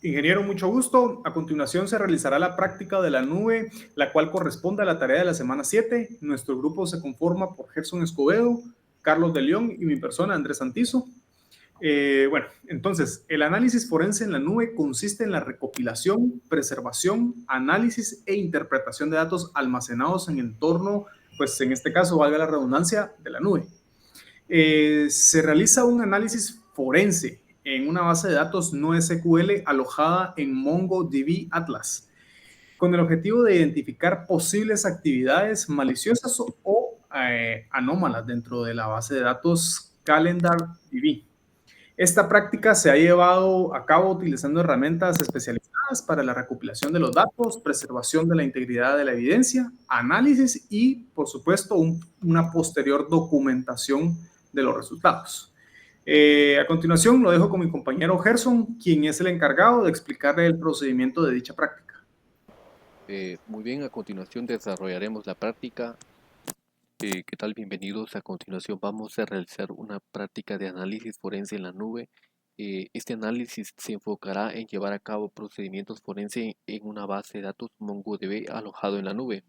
Ingeniero, mucho gusto. A continuación se realizará la práctica de la nube, la cual corresponde a la tarea de la semana 7. Nuestro grupo se conforma por Gerson Escobedo, Carlos de León y mi persona, Andrés Santizo. Bueno, entonces, el análisis forense en la nube consiste en la recopilación, preservación, análisis e interpretación de datos almacenados en entorno, pues en este caso, valga la redundancia, de la nube. Se realiza un análisis forense en una base de datos no SQL alojada en MongoDB Atlas, con el objetivo de identificar posibles actividades maliciosas o anómalas dentro de la base de datos CalendarDB. Esta práctica se ha llevado a cabo utilizando herramientas especializadas para la recopilación de los datos, preservación de la integridad de la evidencia, análisis y, por supuesto, una posterior documentación de los resultados. A continuación, lo dejo con mi compañero Gerson, quien es el encargado de explicarle el procedimiento de dicha práctica. Muy bien, a continuación desarrollaremos la práctica. ¿Qué tal? Bienvenidos. A continuación vamos a realizar una práctica de análisis forense en la nube. Este análisis se enfocará en llevar a cabo procedimientos forenses en una base de datos MongoDB alojado en la nube.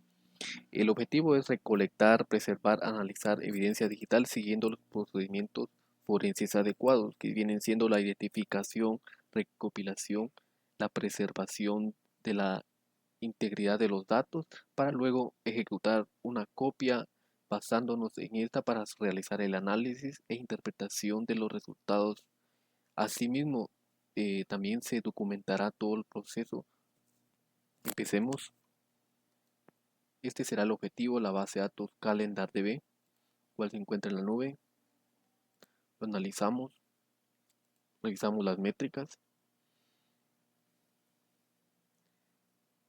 El objetivo es recolectar, preservar, analizar evidencia digital siguiendo los procedimientos forenses adecuados, que vienen siendo la identificación, recopilación, la preservación de la integridad de los datos para luego ejecutar una copia basándonos en esta para realizar el análisis e interpretación de los resultados. Asimismo, también se documentará todo el proceso. Empecemos. Este será el objetivo, la base de datos CalendarDB, cual se encuentra en la nube. Lo analizamos, revisamos las métricas,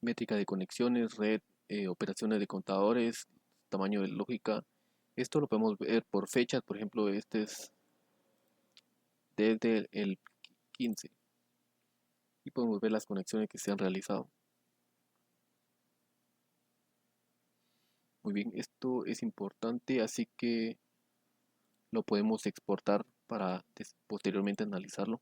métrica de conexiones, red, operaciones de contadores, tamaño de lógica. Esto lo podemos ver por fechas, por ejemplo, este es desde el 15 y podemos ver las conexiones que se han realizado. Muy bien, esto es importante, así que lo podemos exportar para posteriormente analizarlo.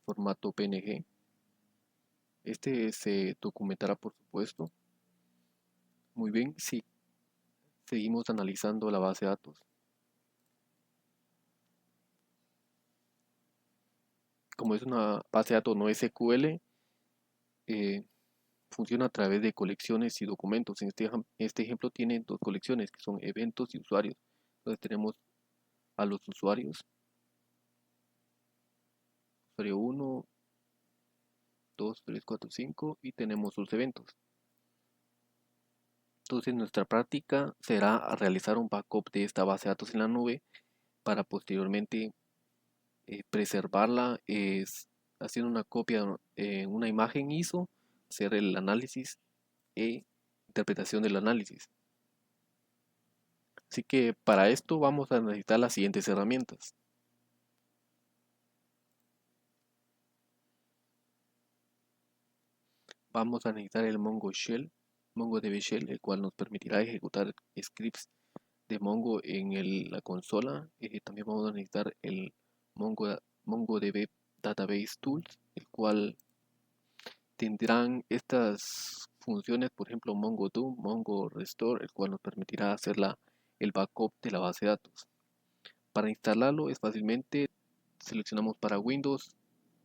Formato PNG. Este se documentará, por supuesto. Muy bien, sí, seguimos analizando la base de datos. Como es una base de datos no SQL, funciona a través de colecciones y documentos. En este ejemplo tiene dos colecciones que son eventos y usuarios. Entonces tenemos a los usuarios, usuario 1, 2, 3, 4, 5 y tenemos sus eventos. Entonces nuestra práctica será realizar un backup de esta base de datos en la nube para posteriormente preservarla, haciendo una copia en una imagen ISO, hacer el análisis e interpretación del análisis. Así que para esto vamos a necesitar las siguientes herramientas. Vamos a necesitar el MongoDB Shell, el cual nos permitirá ejecutar scripts de Mongo en la consola. También vamos a necesitar el MongoDB Database Tools, el cual tendrán estas funciones, por ejemplo MongoDo, Mongo Restore, el cual nos permitirá hacer el backup de la base de datos. Para instalarlo es fácilmente, seleccionamos para Windows,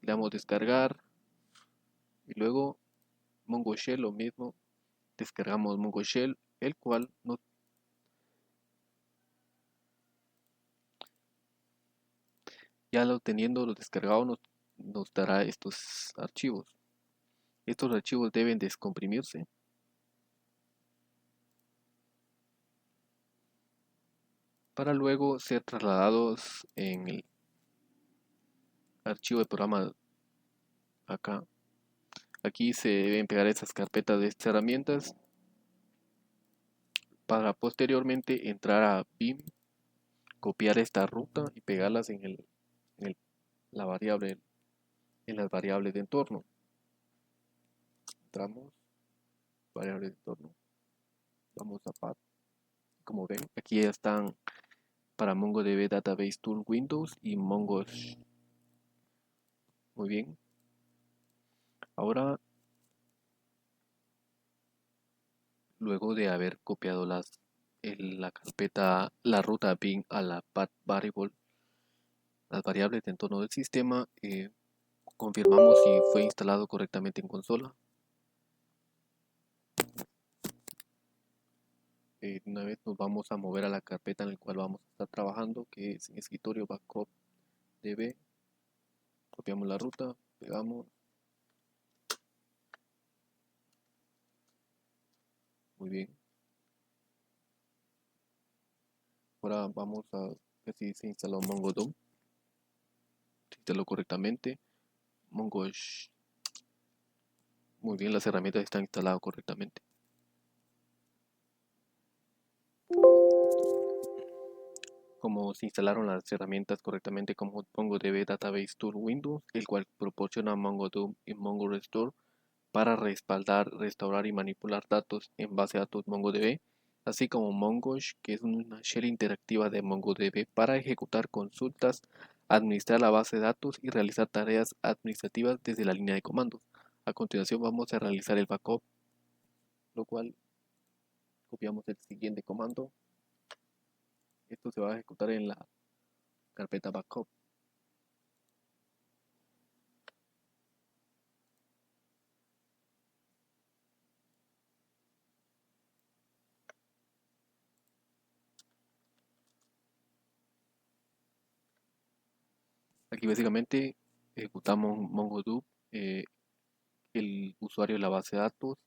le damos descargar y luego Mongo Shell, lo mismo, descargamos Mongo Shell, el cual ya lo teniendo descargado nos dará estos archivos. Estos archivos deben descomprimirse para luego ser trasladados en el archivo de programa acá. Aquí se deben pegar estas carpetas de estas herramientas para posteriormente entrar a BIM, copiar esta ruta y pegarlas en la variable, en las variables de entorno. Entramos, variables de entorno, vamos a path. Como ven, aquí ya están para MongoDB Database Tool Windows y Mongosh. Muy bien. Ahora, luego de haber copiado la carpeta, la ruta bin a la path variable, las variables de entorno del sistema, confirmamos si fue instalado correctamente en consola. Una vez nos vamos a mover a la carpeta en la cual vamos a estar trabajando, que es en escritorio backup db. Copiamos la ruta, pegamos. Muy bien. Ahora vamos a ver si se instaló MongoDB. Se instaló correctamente. Mongosh. Muy bien, las herramientas están instaladas correctamente. Como se instalaron las herramientas correctamente como MongoDB Database Tool Windows, el cual proporciona MongoDB y MongoRestore para respaldar, restaurar y manipular datos en base a datos MongoDB, así como Mongosh, que es una shell interactiva de MongoDB para ejecutar consultas, administrar la base de datos y realizar tareas administrativas desde la línea de comandos. A continuación vamos a realizar el backup, lo cual copiamos el siguiente comando. Esto se va a ejecutar en la carpeta backup. Aquí básicamente ejecutamos MongoDB, el usuario de la base de datos,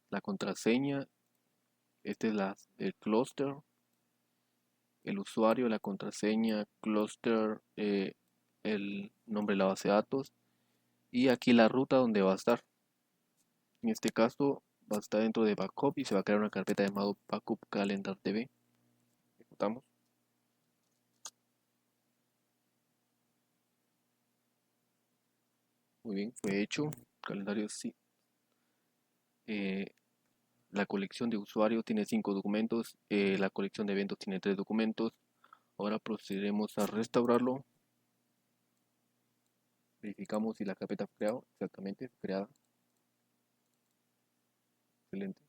la contraseña, este es el clúster, el usuario, la contraseña, clúster, el nombre de la base de datos y aquí la ruta donde va a estar. En este caso va a estar dentro de backup y se va a crear una carpeta llamada backup calendar db. Ejecutamos. Muy bien, fue hecho. Calendario sí. La colección de usuarios tiene 5 documentos. La colección de eventos tiene 3 documentos. Ahora procederemos a restaurarlo. Verificamos si la carpeta fue creada. Exactamente, fue creada. Excelente.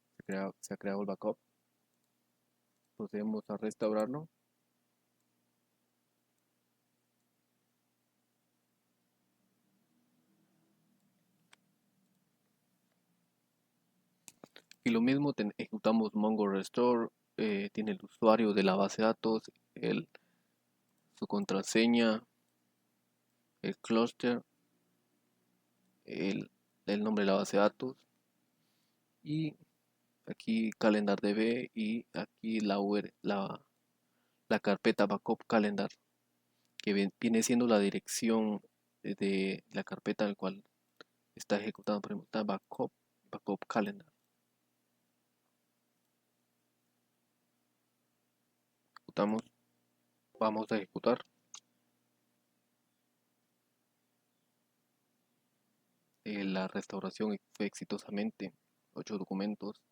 Se ha creado el backup. Procedemos a restaurarlo. Y lo mismo, ejecutamos Mongo Restore. Tiene el usuario de la base de datos, su contraseña, el clúster, el, el nombre de la base de datos. Y aquí calendar DB y aquí la carpeta backup calendar, que viene siendo la dirección de la carpeta en la cual está ejecutando. Por ejemplo, está backup calendar. Ejecutamos, vamos a ejecutar. La restauración fue exitosamente. 8 documentos,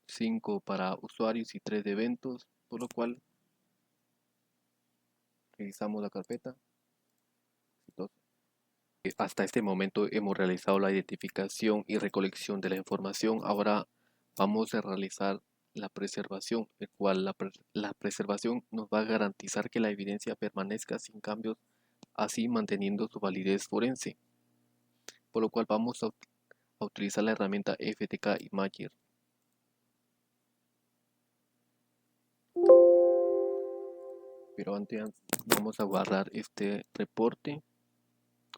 5 para usuarios y 3 de eventos, por lo cual revisamos la carpeta. Hasta este momento hemos realizado la identificación y recolección de la información. Ahora vamos a realizar la preservación, el cual la preservación nos va a garantizar que la evidencia permanezca sin cambios, así manteniendo su validez forense. Por lo cual vamos a utilizar la herramienta FTK Imager. Pero antes vamos a guardar este reporte,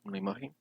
una imagen.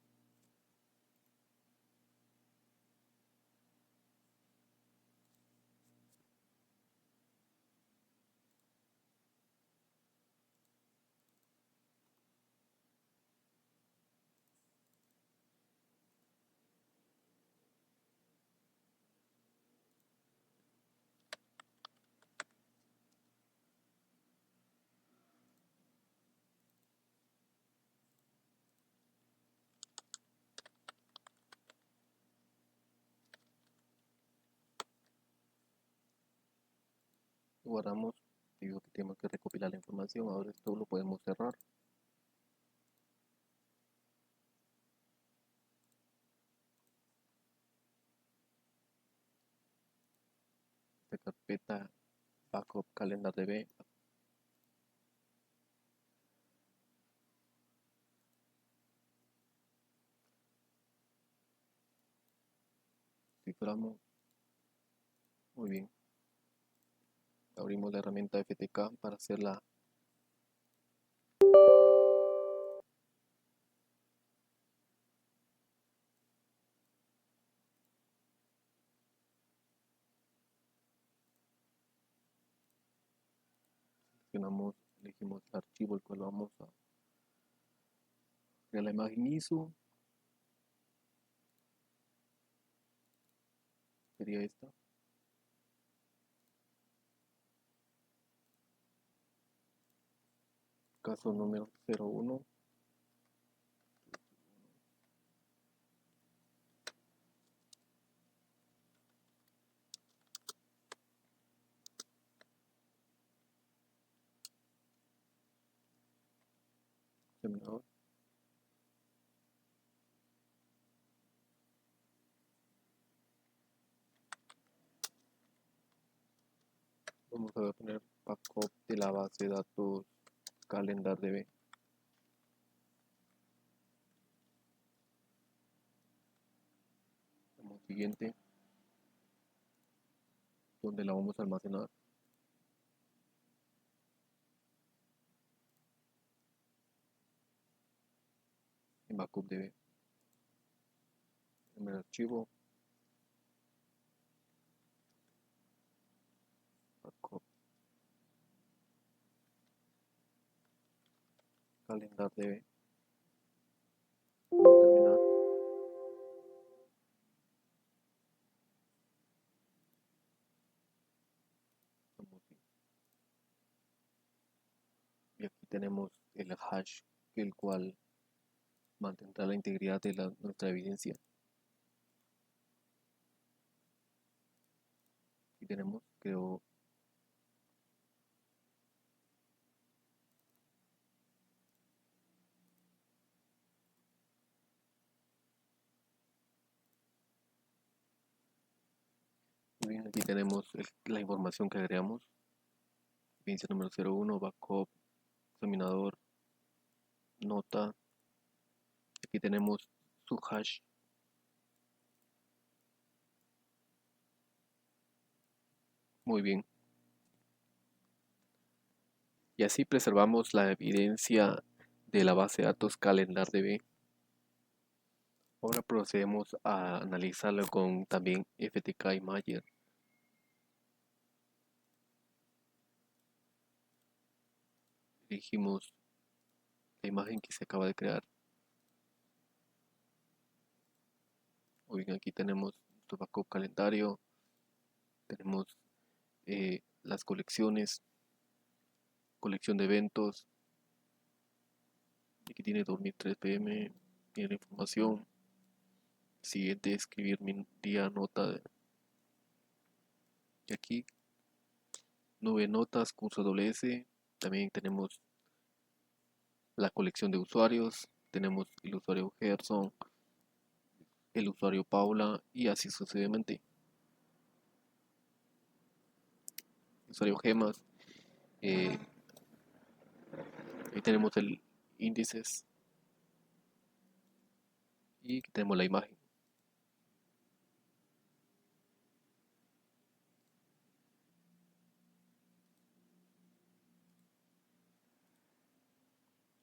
Guardamos Digo que tenemos que recopilar la información. Ahora esto lo podemos cerrar. Esta carpeta backup calendar DB. Ciframos. Muy bien. Abrimos la herramienta FTK para hacerla. Seleccionamos, elegimos el archivo el cual vamos a crear la imagen ISO. Sería esta. Caso número 01. Terminador. Vamos a poner backup de la base de datos calendar DB. Como siguiente, donde la vamos a almacenar. En backup DB. En el archivo backup calendar DB. Vamos a terminar. Y aquí tenemos el hash, el cual mantendrá la integridad de nuestra evidencia. Aquí tenemos, creo, muy bien, aquí tenemos la información que agregamos. Evidencia número 01, backup, examinador, nota. Aquí tenemos su hash. Muy bien. Y así preservamos la evidencia de la base de datos CalendarDB. Ahora procedemos a analizarlo con también FTK Imager. Elegimos la imagen que se acaba de crear. Muy bien, aquí tenemos nuestro backup calendario. Tenemos las colecciones, colección de eventos. Aquí tiene 2003 pm, tiene la información. Siguiente, escribir mi día, nota. Y aquí, nube notas, curso WS. También tenemos la colección de usuarios. Tenemos el usuario Gerson, el usuario Paula y así sucesivamente. Usuario Gemas. Ahí tenemos el índices y aquí tenemos la imagen.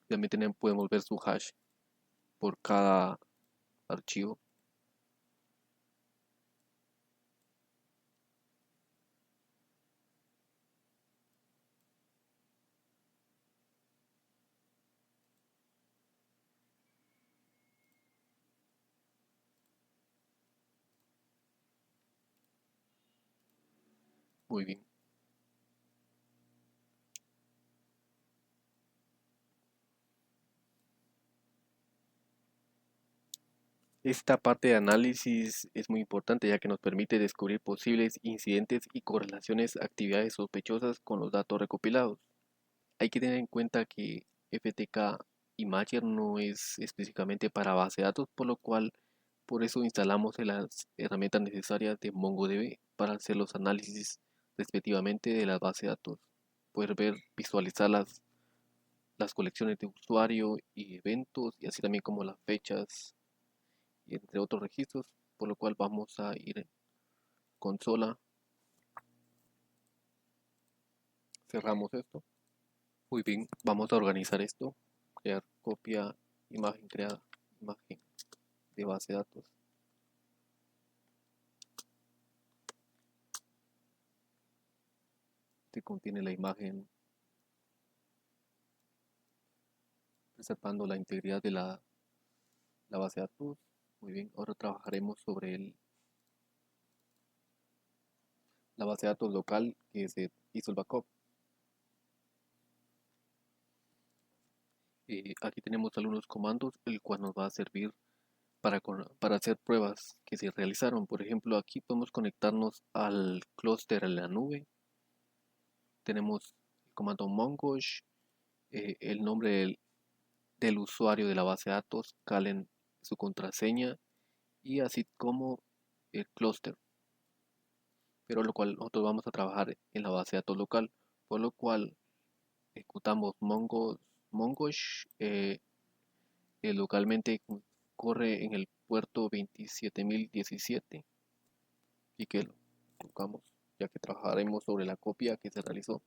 También podemos ver su hash por cada archivo. Muy bien. Esta parte de análisis es muy importante ya que nos permite descubrir posibles incidentes y correlaciones actividades sospechosas con los datos recopilados. Hay que tener en cuenta que FTK Imager no es específicamente para base de datos, por lo cual por eso instalamos las herramientas necesarias de MongoDB para hacer los análisis respectivamente de las bases de datos. Poder ver, visualizar las colecciones de usuario y eventos y así también como las fechas y entre otros registros, por lo cual vamos a ir en consola, cerramos esto. Muy bien, vamos a organizar esto, crear copia, imagen creada, imagen de base de datos. Este contiene la imagen preservando la integridad de la base de datos. Muy bien, ahora trabajaremos sobre la base de datos local que se hizo el backup. Aquí tenemos algunos comandos, el cual nos va a servir para hacer pruebas que se realizaron. Por ejemplo, aquí podemos conectarnos al clúster en la nube. Tenemos el comando mongosh, el nombre del usuario de la base de datos, calen su contraseña y así como el clúster. Pero lo cual nosotros vamos a trabajar en la base de datos local, por lo cual ejecutamos mongosh localmente corre en el puerto 27017 y que lo colocamos ya que trabajaremos sobre la copia que se realizó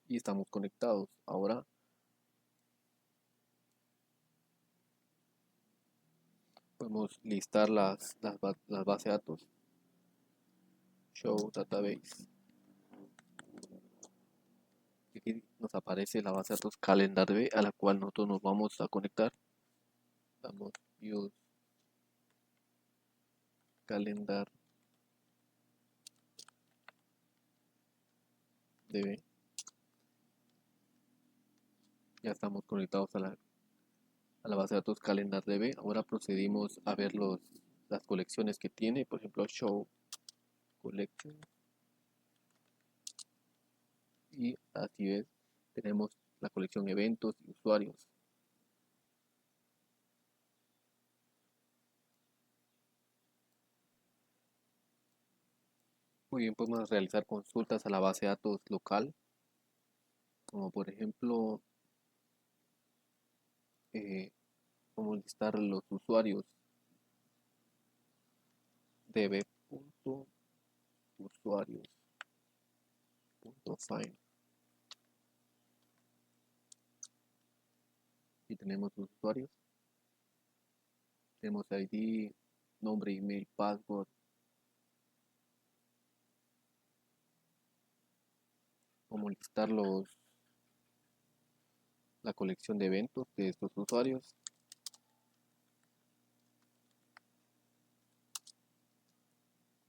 y estamos conectados. Ahora podemos listar las bases de datos, show database. Y aquí nos aparece la base de datos calendar.db a la cual nosotros nos vamos a conectar. Damos use calendar.db. Ya estamos conectados a la base de datos calendar.db. Ahora procedimos a ver las colecciones que tiene, por ejemplo, show collection. Y así es, tenemos la colección eventos y usuarios. Muy bien, podemos realizar consultas a la base de datos local, como por ejemplo, eh, como listar los usuarios db.usuarios.find. Y tenemos los usuarios, tenemos ID, nombre, email, password. Como listar la colección de eventos de estos usuarios.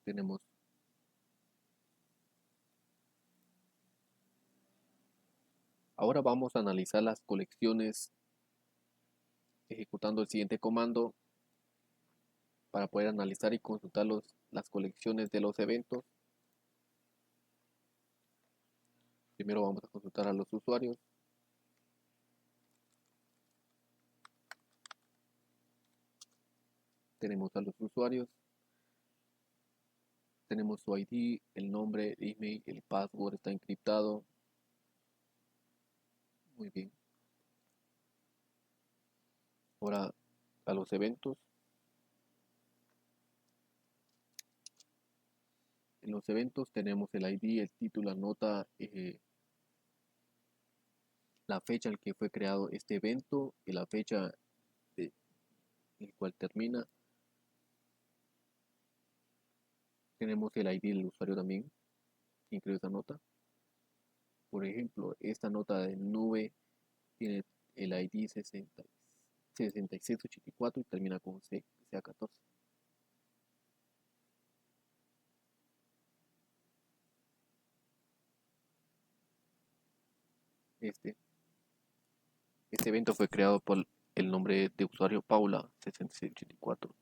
Tenemos Ahora vamos a analizar las colecciones ejecutando el siguiente comando para poder analizar y consultar las colecciones de los eventos. Primero vamos a consultar a los usuarios. Tenemos a los usuarios. Tenemos su ID, el nombre, el email, el password está encriptado. Muy bien. Ahora a los eventos. En los eventos tenemos el ID, el título, la nota, la fecha en que fue creado este evento y la fecha en el cual termina. Tenemos el ID del usuario también, que incluye esa nota. Por ejemplo, esta nota de nube tiene el ID 6684 y termina con CA14. Este evento fue creado el nombre de usuario Paula 6684.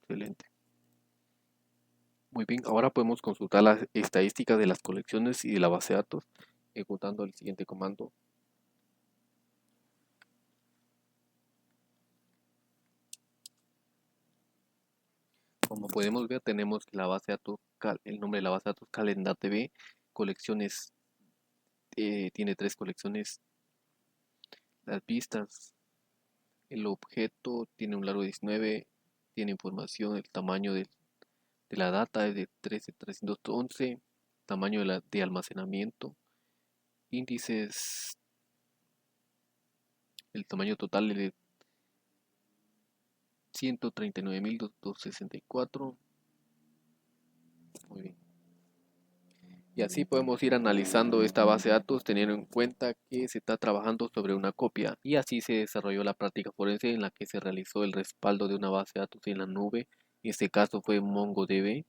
Excelente. Muy bien, ahora podemos consultar las estadísticas de las colecciones y de la base de datos ejecutando el siguiente comando. Como podemos ver, tenemos que la base de datos, el nombre de la base de datos Calendar TV, colecciones, tiene 3 colecciones, las vistas, el objeto tiene un largo de 19, tiene información, el tamaño de la data es de 13.311, tamaño de almacenamiento, índices, el tamaño total es de 139.264. Muy bien. Y así podemos ir analizando esta base de datos teniendo en cuenta que se está trabajando sobre una copia. Y así se desarrolló la práctica forense en la que se realizó el respaldo de una base de datos en la nube. En este caso fue MongoDB.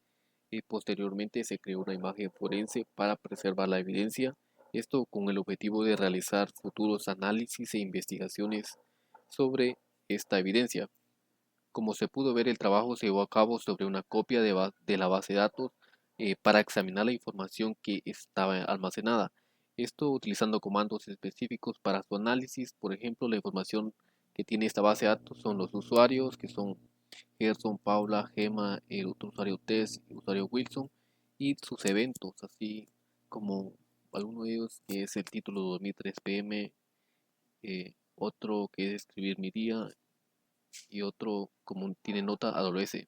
Y posteriormente se creó una imagen forense para preservar la evidencia. Esto con el objetivo de realizar futuros análisis e investigaciones sobre esta evidencia. Como se pudo ver, el trabajo se llevó a cabo sobre una copia de la base de datos para examinar la información que estaba almacenada. Esto utilizando comandos específicos para su análisis. Por ejemplo, la información que tiene esta base de datos son los usuarios, que son Gerson, Paula, Gema, el otro usuario Tess, el usuario Wilson, y sus eventos, así como alguno de ellos que es el título 2003 PM, otro que es escribir mi día, y otro como tiene nota AWS.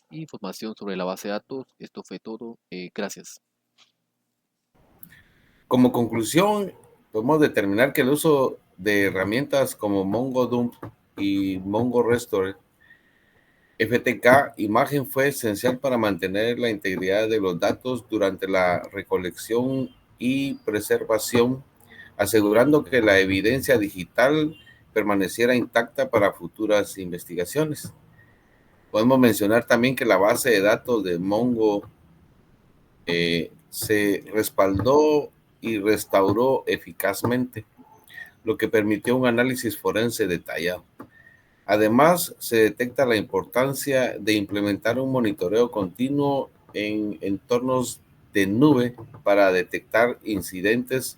Información sobre la base de datos. Esto fue todo. Gracias. Como conclusión, podemos determinar que el uso de herramientas como MongoDump y MongoRestore FTK imagen fue esencial para mantener la integridad de los datos durante la recolección y preservación, asegurando que la evidencia digital permaneciera intacta para futuras investigaciones. Podemos mencionar también que la base de datos de Mongo se respaldó y restauró eficazmente, lo que permitió un análisis forense detallado. Además, se detecta la importancia de implementar un monitoreo continuo en entornos de nube para detectar incidentes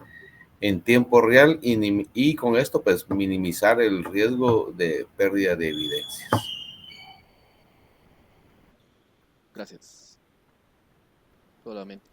en tiempo real y con esto pues minimizar el riesgo de pérdida de evidencias. Gracias. Solamente.